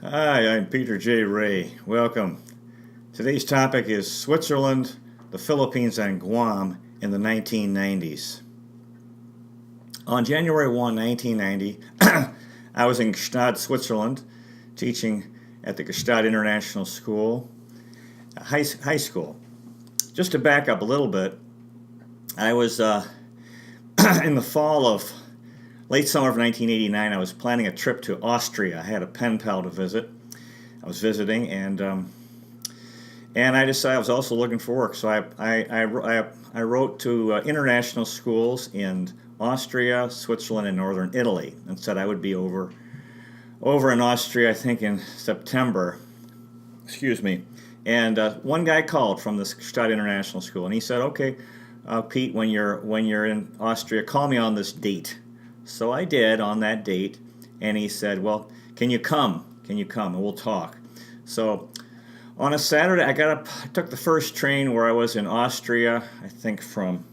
Hi, I'm Peter J. Ray. Welcome. Today's topic is Switzerland, the Philippines, and Guam in the 1990s. On January 1, 1990, I was in Gstaad, Switzerland, teaching at the Gstaad International School, high school. Just to back up a little bit, I was in the fall of late summer of 1989. I was planning a trip to Austria. I had a pen pal to visit. I was visiting, and I decided I was also looking for work. So I wrote to international schools in Austria, Switzerland, and northern Italy, and said I would be over in Austria, I think in September. Excuse me. And one guy called from this Gstaad International School, and he said, "Okay, Pete, when you're in Austria, call me on this date." So I did on that date, and he said, "Well, can you come? Can you come, and we'll talk." So on a Saturday, I took the first train where I was in Austria, I think from,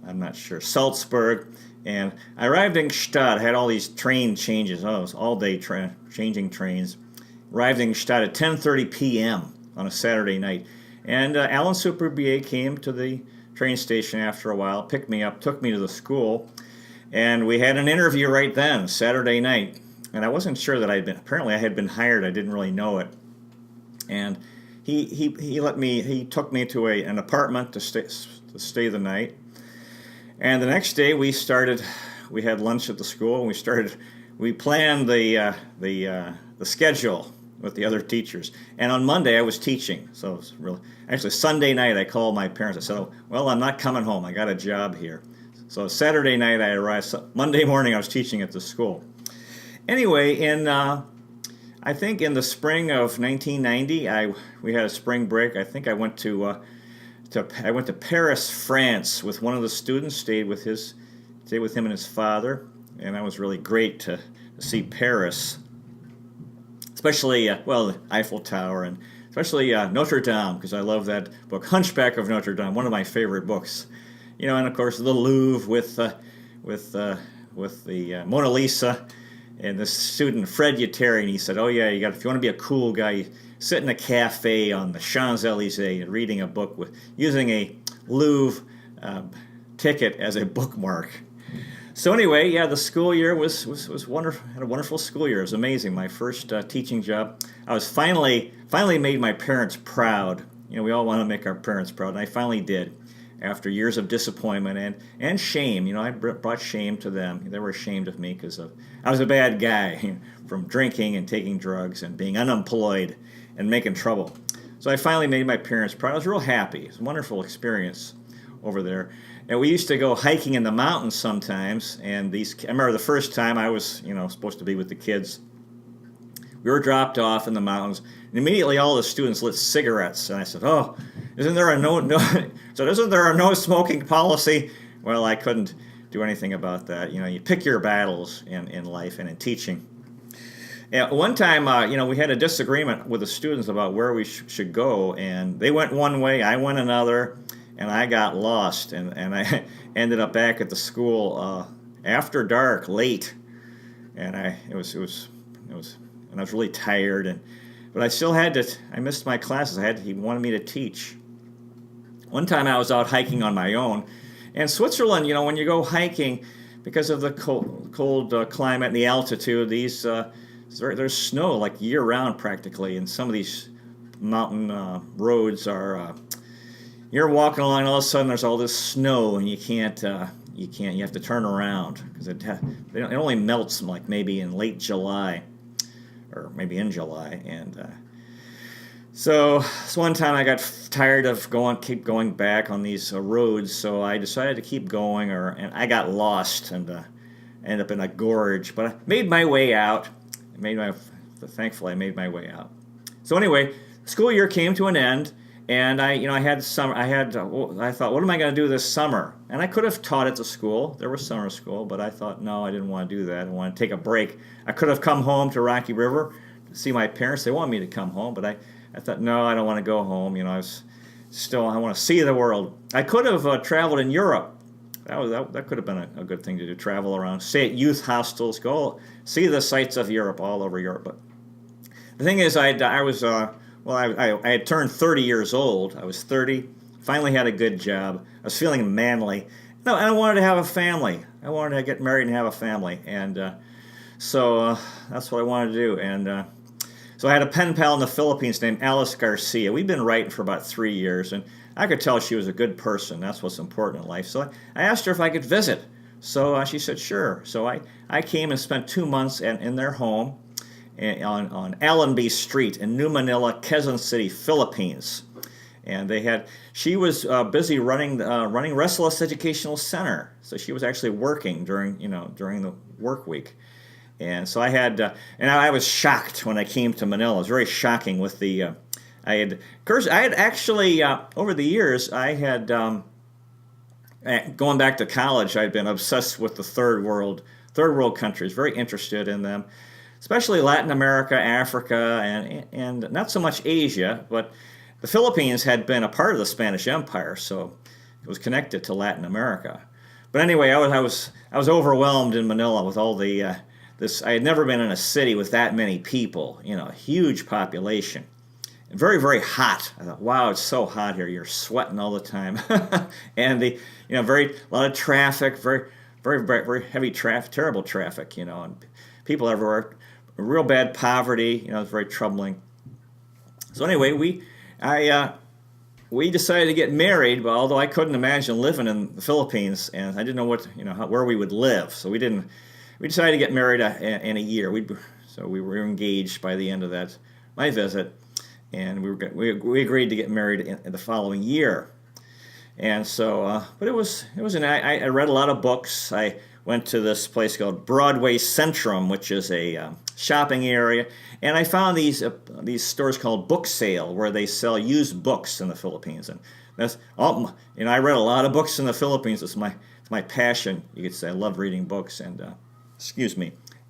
I'm not sure, Salzburg, and I arrived in Gstaad. I had all these train changes. Oh, it was all day changing trains. Arrived in Gstaad at 10:30 p.m. on a Saturday night, and Alan Superbier came to the train station after a while, picked me up, took me to the school. And we had an interview right then, Saturday night. And I wasn't sure that apparently I had been hired. I didn't really know it. And he took me to an apartment to stay the night. And the next day we had lunch at the school, and we planned the schedule with the other teachers. And on Monday I was teaching. So it was actually Sunday night I called my parents. I said, "Oh, well, I'm not coming home. I got a job here." So Saturday night I arrived. Monday morning I was teaching at the school. Anyway, I think in the spring of 1990, we had a spring break. I think I went to Paris, France, with one of the students. Stayed with him and his father, and that was really great to see Paris, especially the Eiffel Tower, and especially Notre Dame, because I love that book, Hunchback of Notre Dame, one of my favorite books. And of course the Louvre with the Mona Lisa, and this student Fred Yeteri, and he said, "Oh yeah, if you want to be a cool guy, you sit in a cafe on the Champs-Élysées and reading a book using a Louvre ticket as a bookmark." So anyway, yeah, the school year was wonderful. Had a wonderful school year. It was amazing. My first teaching job. I was finally made my parents proud. We all want to make our parents proud, and I finally did. After years of disappointment and shame. I brought shame to them. They were ashamed of me because I was a bad guy, from drinking and taking drugs and being unemployed and making trouble. So I finally made my parents proud. I was real happy. It was a wonderful experience over there. And we used to go hiking in the mountains sometimes. And I remember the first time I was supposed to be with the kids. We were dropped off in the mountains, and immediately all the students lit cigarettes. And I said, "Oh, isn't there a no smoking policy?" Well, I couldn't do anything about that. You pick your battles in life and in teaching. One time, we had a disagreement with the students about where we should go, and they went one way, I went another, and I got lost, and I ended up back at the school after dark, late, and I was really tired, but I still I missed my classes. He wanted me to teach. One time I was out hiking on my own, and Switzerland, when you go hiking, because of the cold climate and the altitude, there's snow like year-round practically, and some of these mountain roads are, you're walking along, all of a sudden there's all this snow, and you have to turn around, because it only melts like maybe in late July, or maybe in July, and so one time I got tired of keep going back on these roads, so I decided to keep going, and I got lost and ended up in a gorge, but I made my way out. Thankfully I made my way out. So anyway, school year came to an end, and I thought, what am I going to do this summer? And I could have taught at the school. There was summer school, but I thought, no, I didn't want to do that. I wanted to take a break. I could have come home to Rocky River to see my parents. They wanted me to come home, but I thought, no, I don't want to go home. I want to see the world. I could have traveled in Europe. That could have been a good thing to do, travel around, stay at youth hostels, go see the sights of Europe, all over Europe. But The thing is, I had turned 30 years old. I was 30, finally had a good job. I was feeling manly. No, and I wanted to have a family. I wanted to get married and have a family, and so that's what I wanted to do. And so I had a pen pal in the Philippines named Alice Garcia. We'd been writing for about 3 years, and I could tell she was a good person. That's what's important in life. So I asked her if I could visit. So she said, sure. So I came and spent 2 months in their home on Allenby Street in New Manila, Quezon City, Philippines. And she was busy running Restless Educational Center. So she was actually working during the work week. And so I was shocked when I came to Manila. It was very shocking with I had actually, over the years, going back to college, I'd been obsessed with the third world countries, very interested in them, especially Latin America, Africa, and not so much Asia, but the Philippines had been a part of the Spanish Empire, so it was connected to Latin America. But anyway, I was overwhelmed in Manila with all this. I had never been in a city with that many people, huge population. And very, very hot. I thought, wow, it's so hot here. You're sweating all the time. And a lot of traffic, very, very, very, very heavy traffic, terrible traffic, and people everywhere. Real bad poverty, it's very troubling. So anyway, we decided to get married, but although I couldn't imagine living in the Philippines, and I didn't know where we would live, so we decided to get married in a year. So we were engaged by the end of my visit. And we agreed to get married in the following year, and so but I read a lot of books. I went to this place called Broadway Centrum, which is a shopping area, and I found these stores called Book Sale, where they sell used books in the Philippines, and that's all. I read a lot of books in the Philippines. It's my passion, you could say. I love reading books, and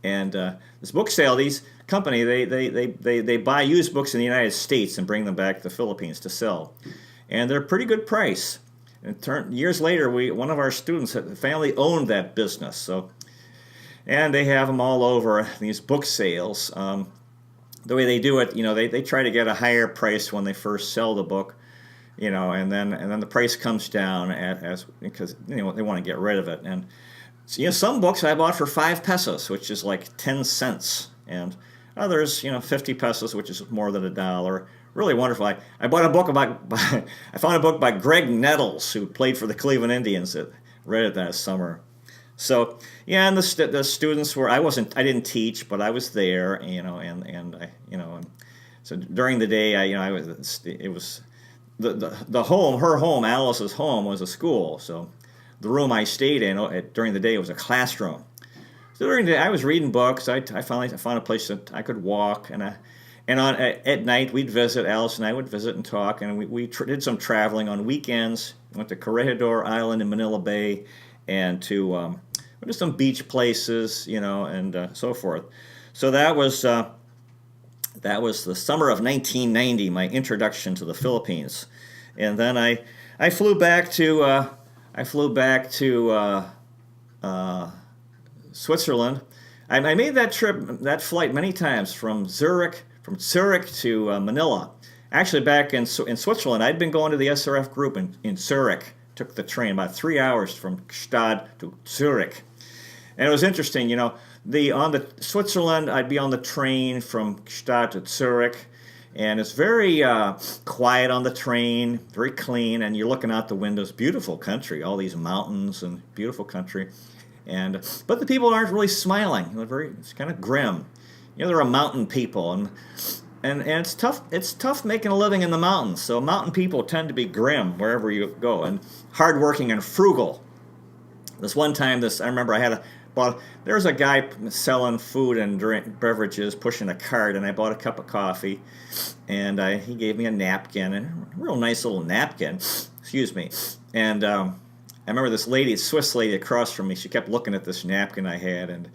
And this book sale, these company, they buy used books in the United States and bring them back to the Philippines to sell, and they're a pretty good price. And years later, one of our students, the family owned that business, and they have them all over these book sales. The way they do it, they try to get a higher price when they first sell the book, and then the price comes down because they want to get rid of it. And some books I bought for 5 pesos, which is like 10 cents, and others, 50 pesos, which is more than $1. Really wonderful. I bought a book I found a book by Greg Nettles, who played for the Cleveland Indians. I read it that summer. So and the students were. I didn't teach, but I was there, and so during the day, it was the home. Her home, Alice's home, was a school. So the room I stayed in during the day was a classroom. So during the day, I was reading books. I finally found a place that I could walk, and at night we'd visit. Alice and I would visit and talk, and we did some traveling on weekends. Went to Corregidor Island in Manila Bay, and to some beach places, and so forth. So that was the summer of 1990, my introduction to the Philippines, and then I flew back to Switzerland. I made that flight many times from Zurich to Manila. Actually, back in Switzerland, I'd been going to the SRF group in Zurich. Took the train about 3 hours from Gstaad to Zurich, and it was interesting. On the Switzerland, I'd be on the train from Gstaad to Zurich, and it's very quiet on the train, very clean, and you're looking out the windows. Beautiful country, all these mountains and beautiful country, but the people aren't really smiling. It's kind of grim. They're a mountain people, and it's tough. It's tough making a living in the mountains. So mountain people tend to be grim wherever you go, and hardworking and frugal. This one time, I remember there was a guy selling food and beverages, pushing a cart, and I bought a cup of coffee, and he gave me a napkin, a real nice little napkin, excuse me, and I remember this Swiss lady across from me, she kept looking at this napkin I had,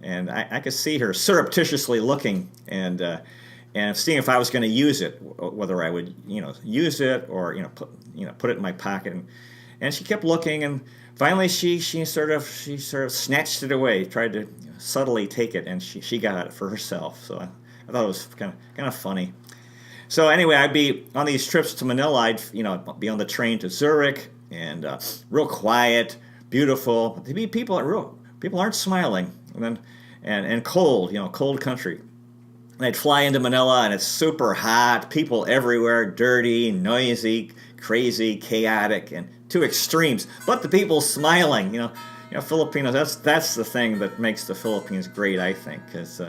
and I could see her surreptitiously looking, and seeing if I was going to use it, whether I would, use it or, put it in my pocket, and she kept looking, and finally, she sort of snatched it away, tried to subtly take it, and she got it for herself. So I thought it was kind of funny. So anyway, I'd be on these trips to Manila. I'd be on the train to Zurich, and real quiet, beautiful. People aren't smiling, and cold, cold country. And I'd fly into Manila, and it's super hot, people everywhere, dirty, noisy, crazy, chaotic, and two extremes. But the people smiling, Filipinos. That's the thing that makes the Philippines great, I think, because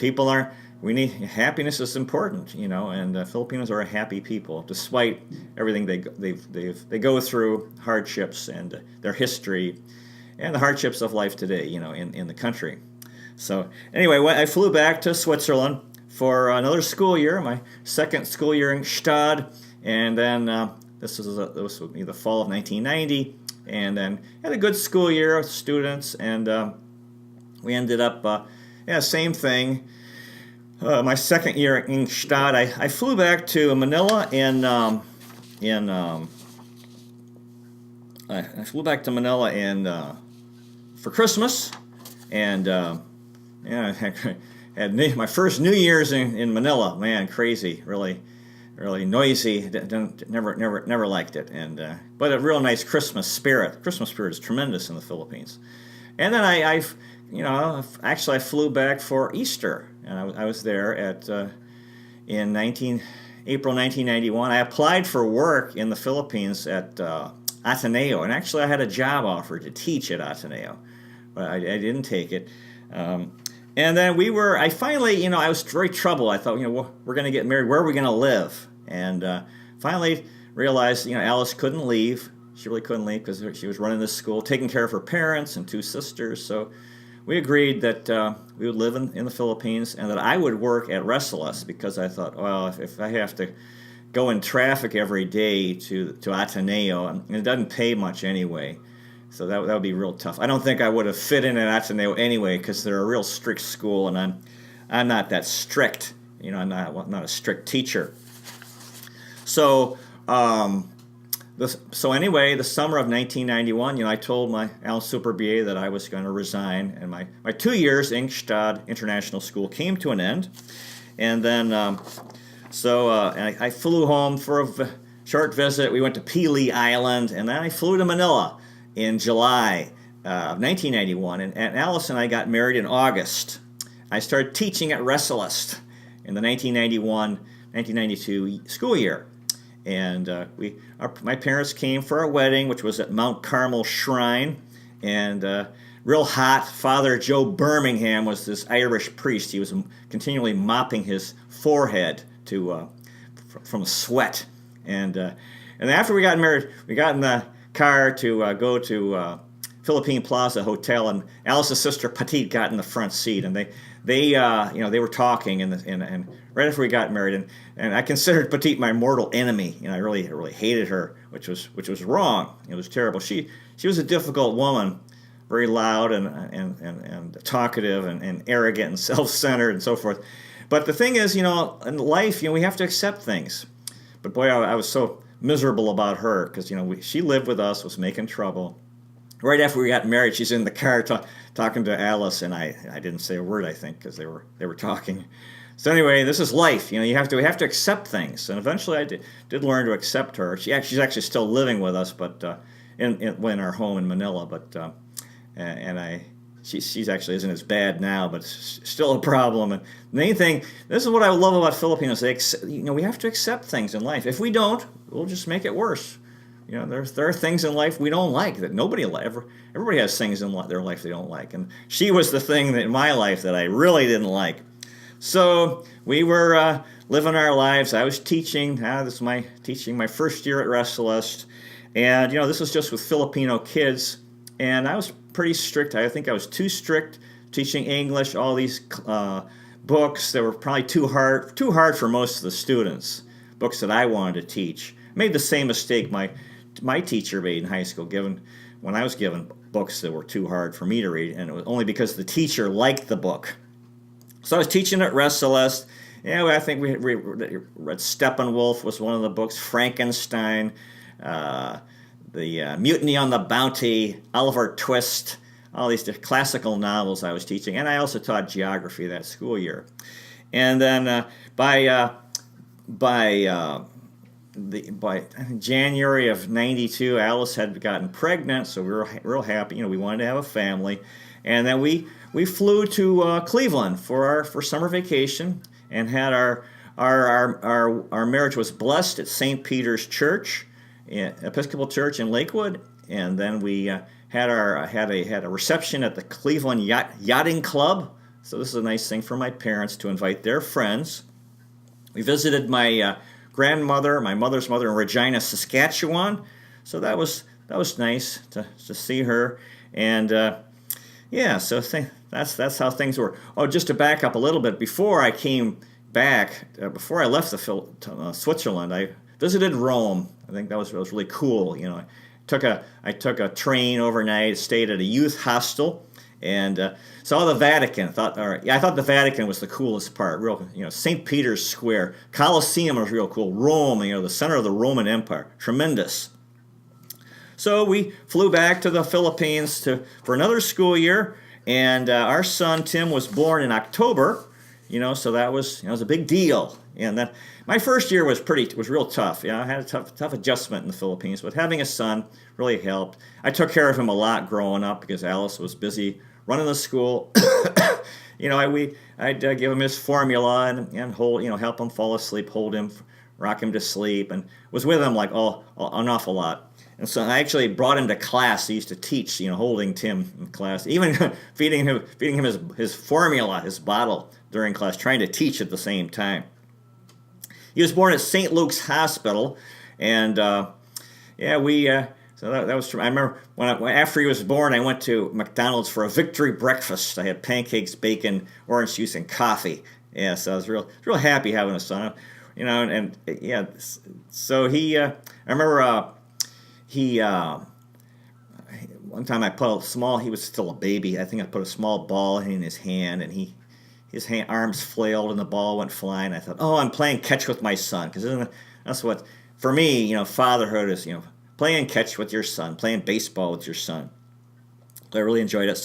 people aren't. We need happiness is important, and Filipinos are a happy people, despite everything they go through, hardships and their history, and the hardships of life today, in the country. So anyway, I flew back to Switzerland for another school year, my second school year in Gstaad, and then this would be the fall of 1990, and then had a good school year with students, and we ended up, same thing. My second year in Gstaad, I flew back to Manila I flew back to Manila for Christmas, and I had my first New Year's in Manila. Man, crazy, really noisy. Never liked it, but a real nice Christmas spirit. Christmas spirit is tremendous in the Philippines. And then I flew back for Easter, and I was there in April 1991. I applied for work in the Philippines at Ateneo, and actually I had a job offer to teach at Ateneo, but I didn't take it. And then I finally, I was very troubled. I thought, we're going to get married. Where are we going to live? And finally realized, Alice couldn't leave. She really couldn't leave because she was running this school, taking care of her parents and two sisters. So we agreed that we would live in the Philippines and that I would work at Restless, because I thought, well, if I have to go in traffic every day to Ateneo, and it doesn't pay much anyway, so that would be real tough. I don't think I would have fit in at Ateneo anyway, because they're a real strict school, and I'm not that strict. I'm not a strict teacher. So anyway, the summer of 1991, I told my Al Superbier that I was going to resign, and my 2 years in Gstaad International School came to an end. And then, I flew home for a short visit. We went to Pili Island, and then I flew to Manila in July of 1991, and Alice and I got married in August. I started teaching at Restless in the 1991-1992 school year. And my parents came for our wedding, which was at Mount Carmel Shrine, and real hot. Father Joe Birmingham was this Irish priest. He was continually mopping his forehead from sweat. And after we got married, we got in the car to go to Philippine Plaza Hotel, and Alice's sister Petite got in the front seat, and they were talking, and right after we got married, and I considered Petite my mortal enemy. I really hated her, which was wrong. It was terrible. She was a difficult woman, very loud and talkative and arrogant and self-centered and so forth. But the thing is, in life, we have to accept things. But boy, I was so miserable about her, because she lived with us, was making trouble. Right after we got married, she's in the car talking to Alice, and I didn't say a word, I think, because they were talking. So anyway, this is life. We have to accept things, and eventually I did learn to accept her. She's actually still living with us, but in our home in Manila. But she's actually isn't as bad now, but it's still a problem. And the main thing, this is what I love about Filipinos. We have to accept things in life. If we don't, we'll just make it worse. There are things in life we don't like that everybody has things in their life they don't like. And she was the thing in my life that I really didn't like. So we were living our lives. I was teaching. This is my first year at Restless. And, this was just with Filipino kids. And I was pretty strict. I think I was too strict teaching English, all these books that were probably too hard for most of the students, books that I wanted to teach. Made the same mistake my teacher made in high school, when I was given books that were too hard for me to read, and it was only because the teacher liked the book. So I was teaching at Restless. I think we read Steppenwolf was one of the books, Frankenstein, the Mutiny on the Bounty, Oliver Twist, all these classical novels I was teaching, and I also taught geography that school year. And then by by January of '92, Alice had gotten pregnant, so we were real happy. We wanted to have a family, and then we flew to Cleveland for summer vacation, and had our marriage was blessed at St. Peter's Church, Episcopal Church in Lakewood, and then we had a reception at the Cleveland Yachting Club. So this is a nice thing for my parents to invite their friends. We visited my grandmother, my mother's mother, in Regina, Saskatchewan. So that was nice to see her, and so that's how things were. Oh, just to back up a little bit, before I came back, before I left Switzerland, I visited Rome. I think that was really cool. I took a train overnight, stayed at a youth hostel, and saw the Vatican. I thought the Vatican was the coolest part. St. Peter's Square, Colosseum was real cool. Rome, the center of the Roman Empire, tremendous. So we flew back to the Philippines for another school year, and our son Tim was born in October. So that was a big deal. And then my first year was real tough. I had a tough adjustment in the Philippines, but having a son really helped. I took care of him a lot growing up because Alice was busy running the school. I'd give him his formula and hold, help him fall asleep, hold him, rock him to sleep, and was with him like an awful lot. And so I actually brought him to class. He used to teach, holding Tim in class, even feeding him his formula, his bottle during class, trying to teach at the same time. He was born at St. Luke's Hospital, and so that was true. I remember after he was born, I went to McDonald's for a victory breakfast. I had pancakes, bacon, orange juice, and coffee. Yeah, so I was real happy having a son. So I remember. One time I put he was still a baby. I think I put a small ball in his hand, and his arms flailed and the ball went flying. I thought, oh, I'm playing catch with my son. Because that's what, for me, fatherhood is, playing catch with your son, playing baseball with your son. I really enjoyed it.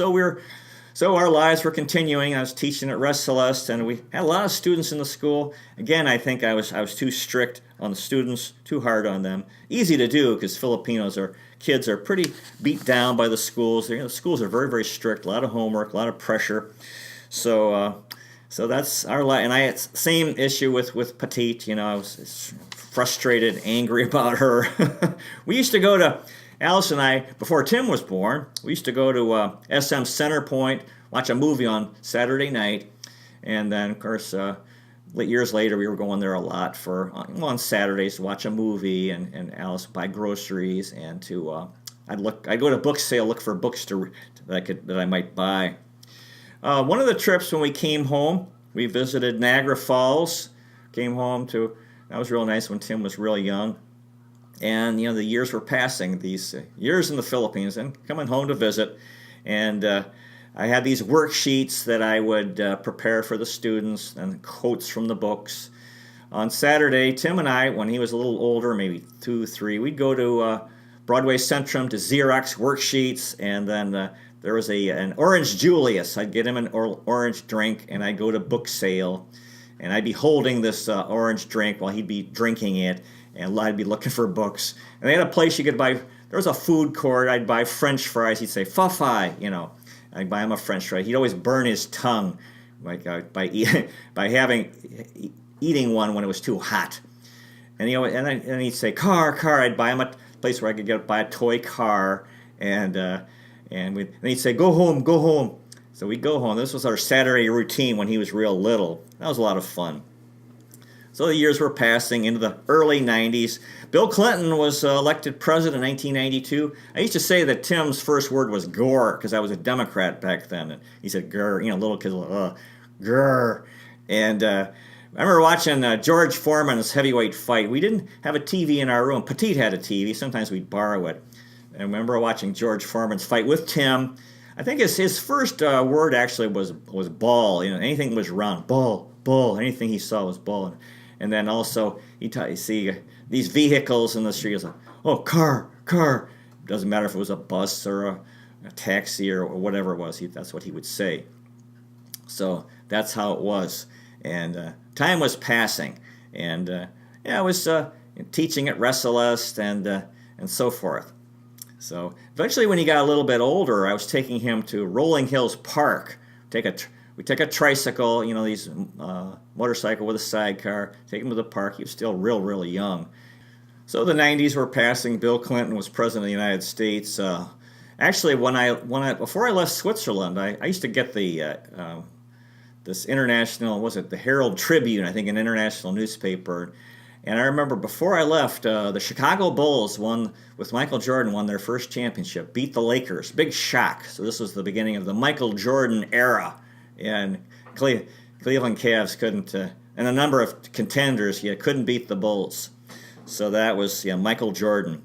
So our lives were continuing. I was teaching at Res Celeste, and we had a lot of students in the school. Again, I think I was too strict on the students, too hard on them. Easy to do because kids are pretty beat down by the schools. The schools are very, very strict. A lot of homework, a lot of pressure. So that's our life. And I had same issue with Petite. I was frustrated, angry about her. We used to go to. Alice and I, before Tim was born, we used to go to SM Center Point, watch a movie on Saturday night, and then, of course, years later, we were going there a lot on Saturdays to watch a movie, and Alice would buy groceries, and I'd go to book sale, look for books that I might buy. One of the trips when we came home, we visited Niagara Falls. That was real nice when Tim was real young. And, the years were passing, these years in the Philippines, and coming home to visit. And I had these worksheets that I would prepare for the students and quotes from the books. On Saturday, Tim and I, when he was a little older, maybe 2, 3, we'd go to Broadway Centrum to Xerox worksheets. And then there was an Orange Julius. I'd get him an orange drink, and I'd go to book sale. And I'd be holding this orange drink while he'd be drinking it. And I'd be looking for books. And they had a place you could buy. There was a food court. I'd buy French fries. He'd say, "Fa-fi," I'd buy him a French fry. He'd always burn his tongue by eating one when it was too hot. And and he'd say, "Car." I'd buy him a place where I could buy a toy car. And he'd say, "Go home." So we'd go home. This was our Saturday routine when he was real little. That was a lot of fun. So the years were passing into the early 90s. Bill Clinton was elected president in 1992. I used to say that Tim's first word was "gore" because I was a Democrat back then. And he said "grr," little kids, "grr." And I remember watching George Foreman's heavyweight fight. We didn't have a TV in our room. Petite had a TV. Sometimes we'd borrow it. And I remember watching George Foreman's fight with Tim. I think his first word actually was ball. Anything was round. Ball. Anything he saw was ball. And then also, you see these vehicles in the street. It's like, "Oh, car." Doesn't matter if it was a bus or a taxi or whatever it was. That's what he would say. So that's how it was. And time was passing, and I was teaching at Wrestlist and so forth. So eventually, when he got a little bit older, I was taking him to Rolling Hills Park. We took a tricycle, these motorcycle with a sidecar, take him to the park. He was still really young. So the 90s were passing. Bill Clinton was president of the United States. Actually, before I left Switzerland, I used to get this international, the Herald Tribune, I think, an international newspaper. And I remember before I left, the Chicago Bulls with Michael Jordan won their first championship, beat the Lakers. Big shock. So this was the beginning of the Michael Jordan era. And Cleveland Cavs couldn't, and a number of contenders, couldn't beat the Bulls. So that was Michael Jordan.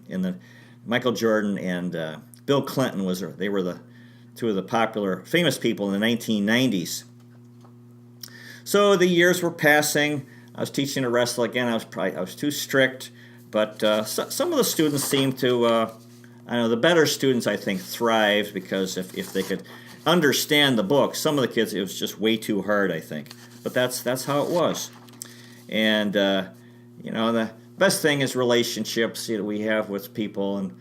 Michael Jordan and Bill Clinton they were the two of the famous people in the 1990s. So the years were passing. I was teaching to wrestle again. I was too strict, but some of the students seemed to, the better students I think thrived because if they could understand the book. Some of the kids, it was just way too hard, I think. But that's how it was. And the best thing is relationships we have with people. And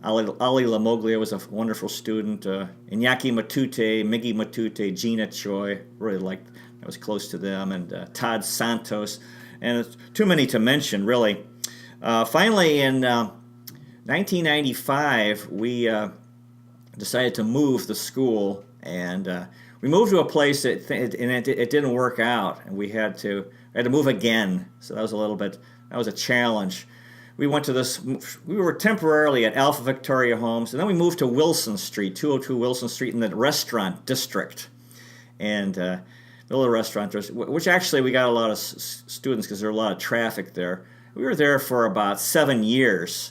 Ali Lamoglia was a wonderful student. Iñaki Matute, Miggy Matute, Gina Choi, really liked. I was close to them, and Todd Santos, and it's too many to mention, really. Finally, in 1995, we decided to move the school, and we moved to a place it didn't work out, and we had to move again. So that was a challenge. We were temporarily at Alpha Victoria Homes, and then we moved to Wilson Street, 202 Wilson Street, in the restaurant district, and little restaurant, which actually we got a lot of students because there was a lot of traffic there. We were there for about 7 years,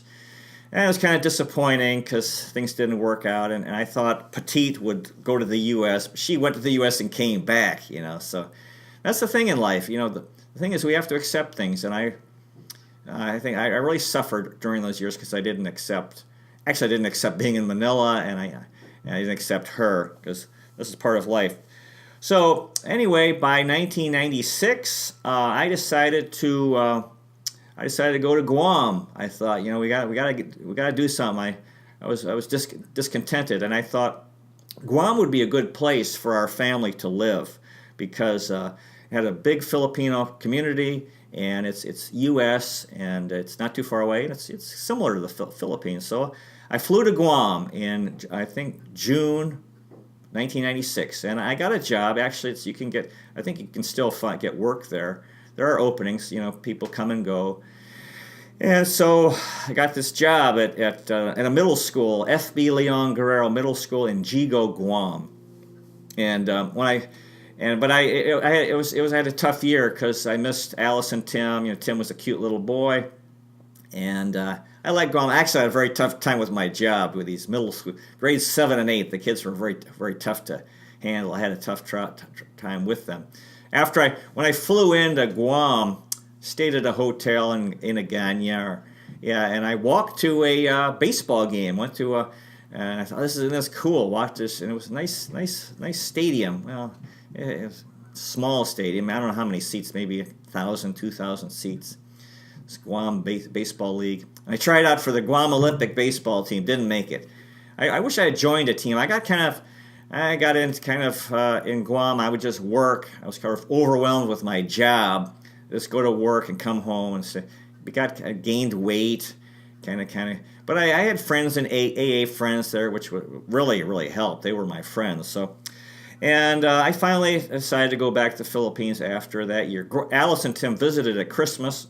and it was kind of disappointing because things didn't work out. And I thought Petite would go to the U.S., but she went to the U.S. and came back. So that's the thing in life. The thing is we have to accept things, and I think I really suffered during those years because I didn't accept. Actually, I didn't accept being in Manila, and I didn't accept her because this is part of life. So anyway, by 1996, I decided to go to Guam. I thought, we got to do something. I was discontented, and I thought Guam would be a good place for our family to live because it had a big Filipino community, and it's U.S. and it's not too far away. And it's similar to the Philippines. So I flew to Guam in I think June 1996, and I got a job. Actually, I think you can still get work there. There are openings, people come and go. And so I got this job at a middle school, F.B. Leon Guerrero Middle School in Jigo, Guam. And I had a tough year because I missed Alice and Tim. Tim was a cute little boy, and I like Guam. Actually, I had a very tough time with my job with these middle school, grades 7 and 8. The kids were very, very tough to handle. I had a tough time with them. When I flew into Guam, stayed at a hotel in Agana, and I walked to a baseball game. And I thought this is cool. Watch this, and it was a nice stadium. Well, it was a small stadium. I don't know how many seats, maybe 1,000, 2,000 seats. It's Guam Baseball League. I tried out for the Guam Olympic baseball team. Didn't make it. I wish I had joined a team. I got in Guam. I would just work. I was kind of overwhelmed with my job. Just go to work and come home and gained weight, kind of. But I had friends and AA friends there, which would really help. They were my friends. So, and I finally decided to go back to the Philippines after that year. Alice and Tim visited at Christmas.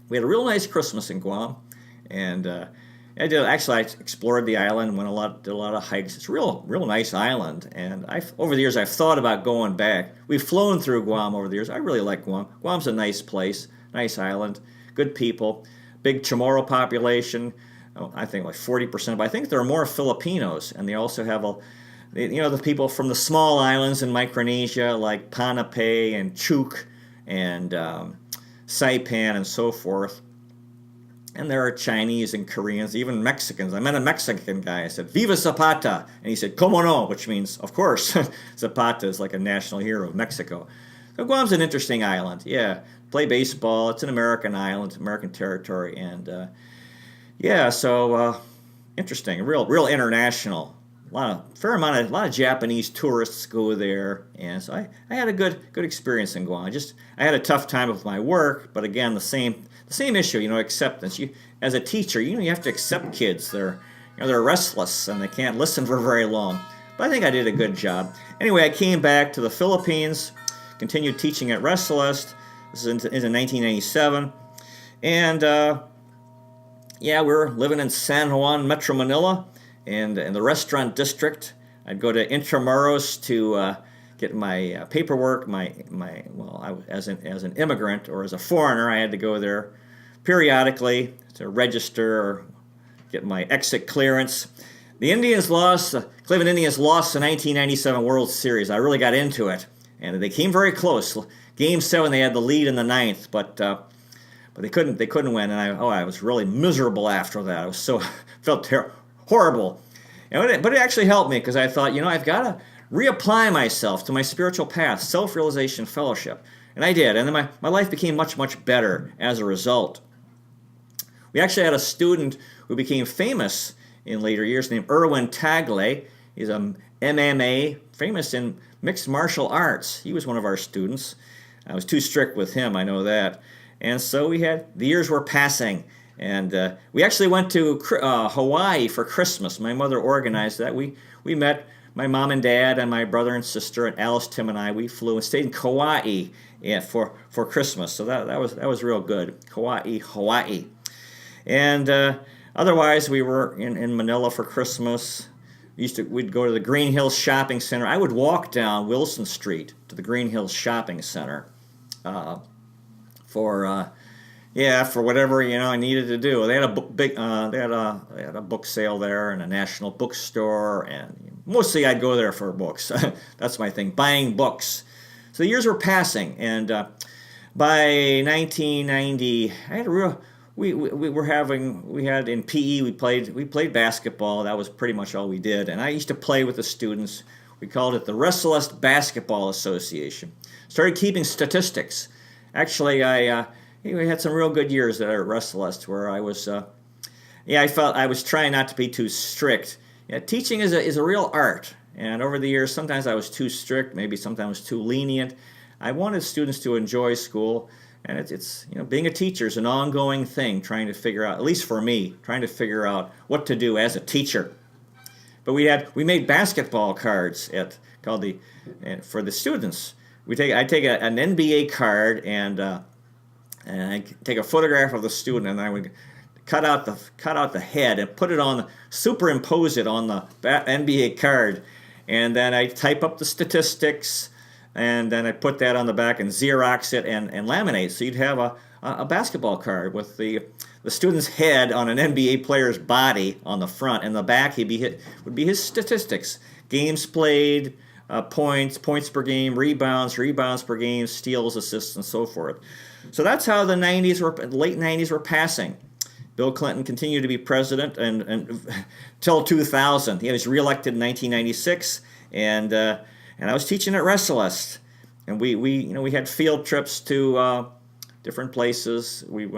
We had a real nice Christmas in Guam, and I explored the island, did a lot of hikes. It's a real nice island, and over the years I've thought about going back. We've flown through Guam over the years. I really like Guam. Guam's a nice place, nice island, good people, big Chamorro population. I think like 40%, but I think there are more Filipinos, and they also have the people from the small islands in Micronesia like Panapay and Chuuk and Saipan and so forth. And there are Chinese and Koreans, even Mexicans. I met a Mexican guy. I said, "Viva Zapata!" And he said, "Como no?" Which means, of course, Zapata is like a national hero of Mexico. So Guam's an interesting island. Yeah, play baseball. It's an American island, American territory, and yeah, so interesting, real international. A lot of Japanese tourists go there, and so I had a good experience in Guam. I had a tough time with my work, but again, the same issue, acceptance. You as a teacher, you have to accept kids. They're restless and they can't listen for very long. But I think I did a good job. Anyway, I came back to the Philippines, continued teaching at Restless. This is into 1997, and yeah, we were living in San Juan, Metro Manila, and in the restaurant district. I'd go to Intramuros to get my paperwork. As an immigrant or as a foreigner, I had to go there periodically to register or get my exit clearance. The Cleveland Indians lost the 1997 World Series. I really got into it, and they came very close. Game 7, they had the lead in the ninth, but they couldn't win, and I was really miserable after that. I was felt horrible, but it actually helped me because I thought, I've got to reapply myself to my spiritual path, self-realization fellowship, and I did, and then my life became much better as a result. We actually had a student who became famous in later years named Erwin Tagle. He's a MMA, famous in mixed martial arts. He was one of our students. I was too strict with him, I know that. And so the years were passing, and we actually went to Hawaii for Christmas. My mother organized that. We met my mom and dad and my brother and sister and Alice, Tim, and I. We flew and stayed in Kauai for Christmas. So that was real good. Kauai, Hawaii. And otherwise, we were in Manila for Christmas. We'd go to the Green Hills Shopping Center. I would walk down Wilson Street to the Green Hills Shopping Center for whatever I needed to do. They had a book sale there and a national bookstore, and mostly I'd go there for books. That's my thing, buying books. So the years were passing, and by 1990, I had a real. We had in PE we played basketball. That was pretty much all we did, and I used to play with the students. We called it the Restless Basketball Association. Started keeping statistics. Actually, we had some real good years there at Restless where I was I felt I was trying not to be too strict. Teaching is a real art, and over the years sometimes I was too strict, maybe sometimes too lenient. I wanted students to enjoy school. And it's being a teacher is an ongoing thing, trying to figure out, at least for me, trying to figure out what to do as a teacher. But we made basketball cards for the students. I take an NBA card and I take a photograph of the student, and I would cut out the head and superimpose it on the NBA card, and then I type up the statistics. And then I put that on the back and Xerox it and laminate. So you'd have a basketball card with the student's head on an NBA player's body on the front, and the back would be his statistics: games played, points per game, rebounds per game, steals, assists, and so forth. So that's how the late 90s were passing. Bill Clinton continued to be president and until 2000. He was reelected in 1996, and I was teaching at Restless, and we had field trips to different places. We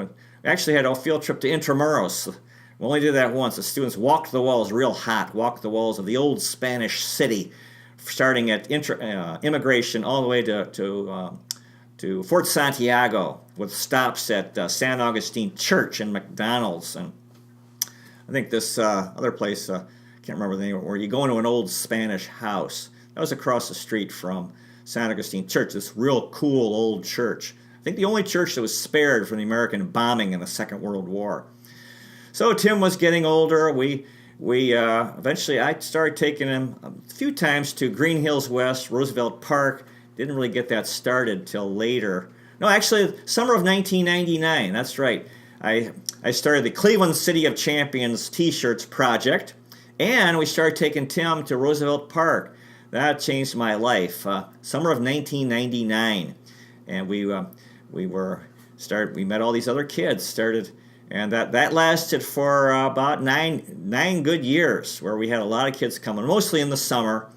actually had a field trip to Intramuros. We only did that once. The students walked the walls, real hot, walked the walls of the old Spanish city, starting at immigration all the way to Fort Santiago, with stops at San Agustin Church and McDonald's. And I think this other place, I can't remember the name, where you go into an old Spanish house. That was across the street from San Agustin Church, this real cool old church. I think the only church that was spared from the American bombing in the Second World War. So Tim was getting older. We eventually, I started taking him a few times to Green Hills West, Roosevelt Park. Didn't really get that started till later. No, actually, summer of 1999, that's right. I started the Cleveland City of Champions T-shirts project, and we started taking Tim to Roosevelt Park. That changed my life. Summer of 1999, and we met all these other kids. And that lasted for about nine good years, where we had a lot of kids coming, mostly in the summer.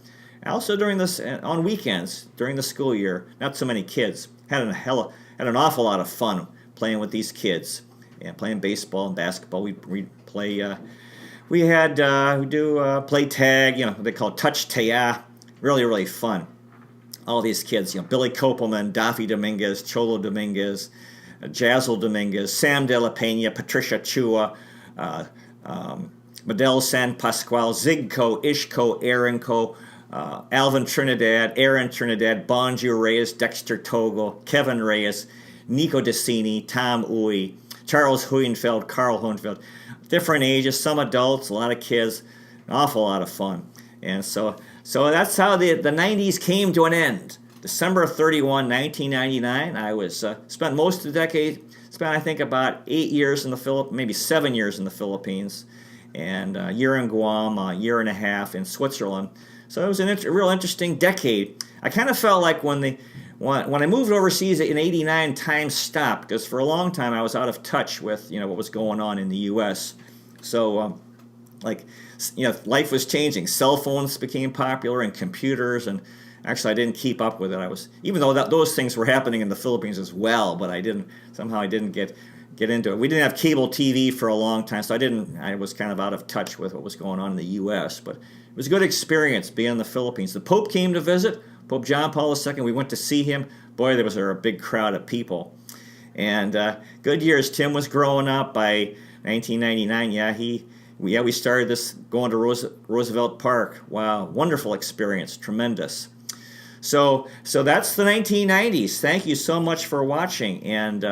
Also during this, on weekends during the school year, not so many kids. Had an awful lot of fun playing with these kids and playing baseball and basketball. We play. We do play tag. What they call touch taya. Really fun. All these kids. Billy Kopelman, Daffy Dominguez, Cholo Dominguez, Jazzle Dominguez, Sam De La Pena, Patricia Chua, Medel San Pasqual, Zigco, Ishko, Aaronco, Alvin Trinidad, Aaron Trinidad, Bonju Reyes, Dexter Togo, Kevin Reyes, Nico Decini, Tom Uy, Charles Hohenfeld, Carl Hohenfeld. Different ages, some adults, a lot of kids, an awful lot of fun. And so that's how the 90s came to an end. December 31, 1999, I was spent most of the decade, I think about 8 years in the Philippines, maybe 7 years in the Philippines, and a year in Guam, a year and a half in Switzerland. So it was a real interesting decade. I kind of felt like when I moved overseas in '89, time stopped, because for a long time I was out of touch with what was going on in the U.S. So life was changing. Cell phones became popular and computers, and actually I didn't keep up with it. Even though those things were happening in the Philippines as well, but I didn't get into it. We didn't have cable TV for a long time, so I was kind of out of touch with what was going on in the U.S., but it was a good experience being in the Philippines. The Pope came to visit, Pope John Paul II. We went to see him. Boy, there was a big crowd of people. And good years. Tim was growing up by 1999. We started this going to Roosevelt Park. Wow, wonderful experience, tremendous. So that's the 1990s. Thank you so much for watching, and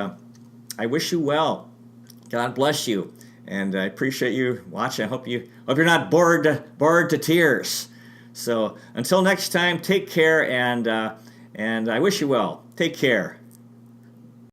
I wish you well. God bless you, and I appreciate you watching. I hope you're not bored to tears. So until next time, take care, and I wish you well. Take care.